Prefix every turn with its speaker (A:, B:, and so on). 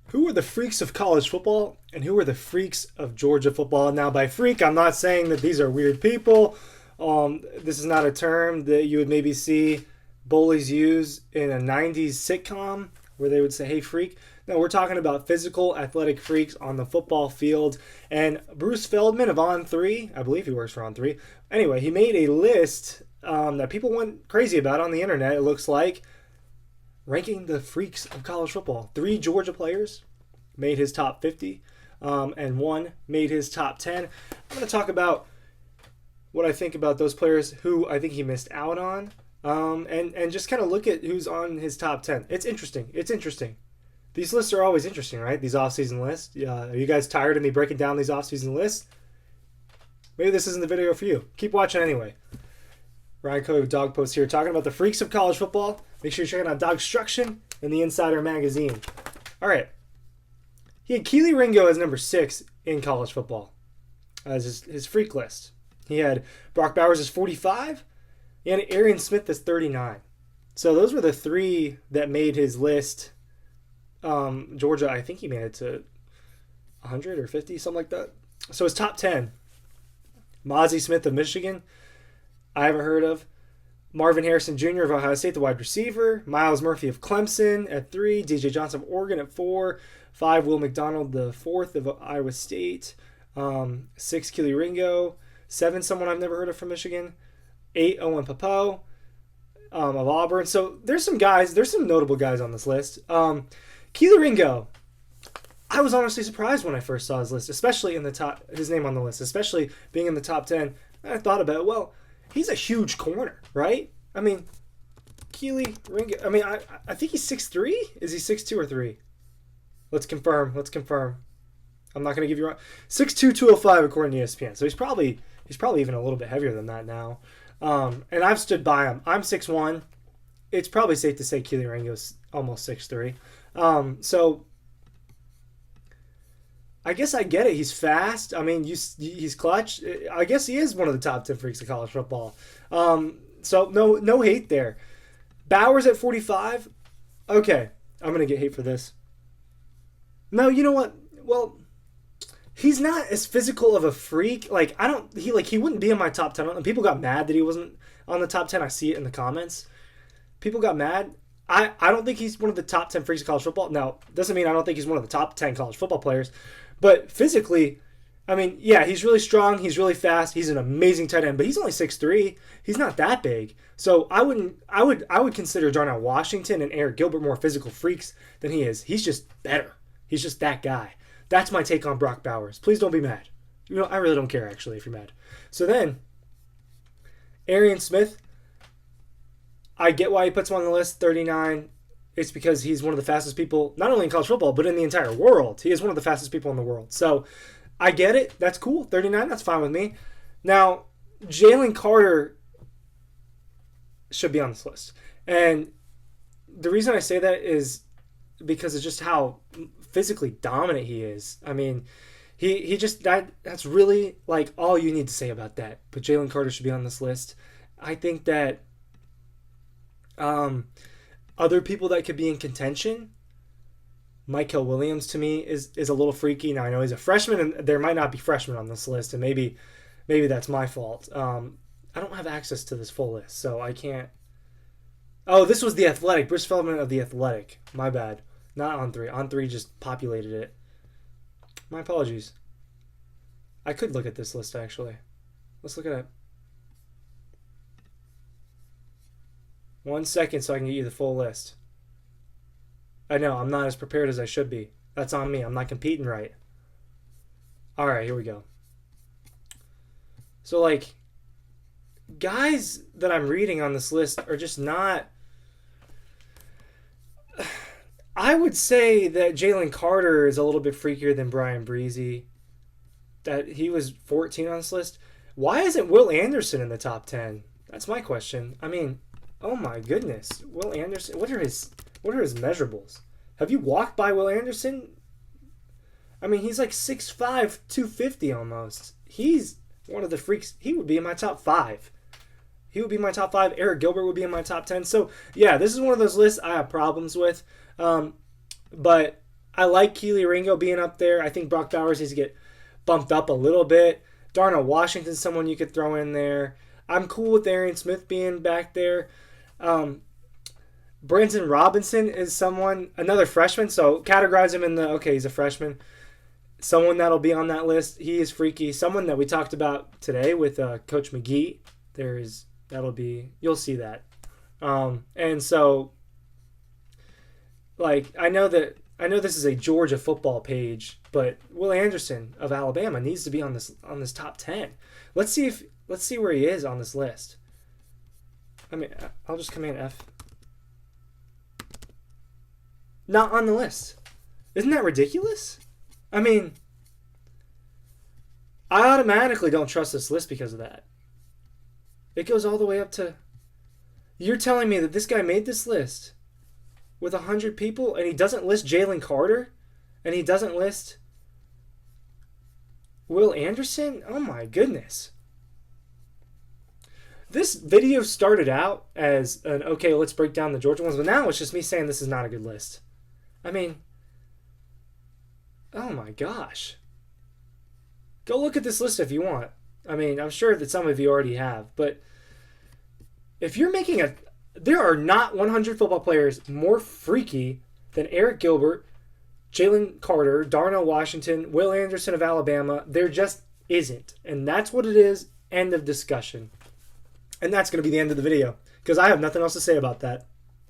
A: Who are the freaks of college football and who are the freaks of Georgia football? Now, by freak, I'm not saying that these are weird people. This is not a term that you would maybe see bullies use in a 90s sitcom where they would say, hey, freak. No, we're talking about physical, athletic freaks on the football field. And Bruce Feldman of On3, I believe he works for On3. Anyway, he made a list that people went crazy about on the internet, it looks like, ranking the freaks of college football. 3 Georgia players made his top 50, and 1 made his top 10. I'm going to talk about what I think about those players who I think he missed out on, and just kind of look at who's on his top 10. It's interesting. It's interesting. These lists are always interesting, right? These off-season lists. Are you guys tired of me breaking down these off-season lists? Maybe this isn't the video for you. Keep watching anyway. Ryan Cody with Dog Post here, talking about the freaks of college football. Make sure you're checking out DAWGSTRUCTION and the Insider magazine. All right. He had Kili Ringo as number 6 in college football as his freak list. He had Brock Bowers as 45. He had Arian Smith as 39. So those were the 3 that made his list. Georgia, I think he made it to 100 or 50, something like that. So his top 10. Mozzie Smith of Michigan, I haven't heard of. Marvin Harrison Jr. of Ohio State, the wide receiver. Miles Murphy of Clemson at 3. DJ Johnson of Oregon at 4. 5. Will McDonald, the 4th of Iowa State. 6. Kili Ringo. 7. Someone I've never heard of from Michigan. 8. Owen Pappoe of Auburn. So there's some notable guys on this list. Kili Ringo, I was honestly surprised when I first saw his list, especially in his name on the list, especially being in the top 10. And I thought about, well, he's a huge corner, right? I mean, Kili Ringo, I think he's 6'3". Is he 6'2" or 3? Let's confirm. I'm not going to give you wrong. 6'2", 205 according to ESPN. So he's probably even a little bit heavier than that now. And I've stood by him. I'm 6'1". It's probably safe to say Kili Ringo's almost 6'3". So I guess I get it. He's fast. I mean, he's clutch. I guess he is one of the top 10 freaks of college football. So no hate there. Bowers at 45. Okay, I'm gonna get hate for this. No, you know what? Well, he's not as physical of a freak. He wouldn't be in my top 10. And people got mad that he wasn't on the top 10. I see it in the comments. People got mad. I don't think he's one of the top 10 freaks of college football. Now, doesn't mean I don't think he's one of the top 10 college football players. But physically, I mean, yeah, he's really strong. He's really fast. He's an amazing tight end. But he's only 6'3". He's not that big. So I would consider Darnell Washington and Eric Gilbert more physical freaks than he is. He's just better. He's just that guy. That's my take on Brock Bowers. Please don't be mad. I really don't care, actually, if you're mad. So then, Arian Smith, I get why he puts him on the list, 39. It's because he's one of the fastest people, not only in college football, but in the entire world. He is one of the fastest people in the world. So I get it. That's cool. 39, that's fine with me. Now, Jaylen Carter should be on this list. And the reason I say that is because of just how physically dominant he is. I mean, that's really like all you need to say about that. But Jaylen Carter should be on this list. I think that other people that could be in contention, Michael Williams to me is a little freaky. Now I know he's a freshman, and there might not be freshmen on this list, and maybe that's my fault. I don't have access to this full list, so I can't. Oh, this was The Athletic. Bruce Feldman of The Athletic. My bad. Not On3. On3 just populated it. My apologies. I could look at this list, actually. Let's look at it. 1 second so I can get you the full list. I know, I'm not as prepared as I should be. That's on me. I'm not competing right. Alright, here we go. So, guys that I'm reading on this list are just not... I would say that Jaylen Carter is a little bit freakier than Brian Breezy. That he was 14 on this list. Why isn't Will Anderson in the top 10? That's my question. I mean... Oh my goodness. Will Anderson, what are his measurables? Have you walked by Will Anderson? I mean, he's like 6'5", 250 almost. He's one of the freaks. He would be in my top 5. Eric Gilbert would be in my top 10. So, yeah, this is one of those lists I have problems with. But I like Kili Ringo being up there. I think Brock Bowers needs to get bumped up a little bit. Darnell Washington's someone you could throw in there. I'm cool with Arian Smith being back there. Branson Robinson is someone, another freshman, so categorize him in the, okay, he's a freshman. Someone that'll be on that list. He is freaky. Someone that we talked about today with Coach McGee. You'll see that. And so, like, I know this is a Georgia football page, but Will Anderson of Alabama needs to be on this top 10. Let's see where he is on this list. I mean, I'll just command F. Not on the list. Isn't that ridiculous? I mean, I automatically don't trust this list because of that. It goes all the way up to... You're telling me that this guy made this list with 100 people and he doesn't list Jaylen Carter? And he doesn't list Will Anderson? Oh my goodness. This video started out as an, okay, let's break down the Georgia ones, but now it's just me saying this is not a good list. I mean, oh my gosh. Go look at this list if you want. I mean, I'm sure that some of you already have, but if you're making there are not 100 football players more freaky than Eric Gilbert, Jaylen Carter, Darnell Washington, Will Anderson of Alabama. There just isn't. And that's what it is. End of discussion. And that's going to be the end of the video because I have nothing else to say about that.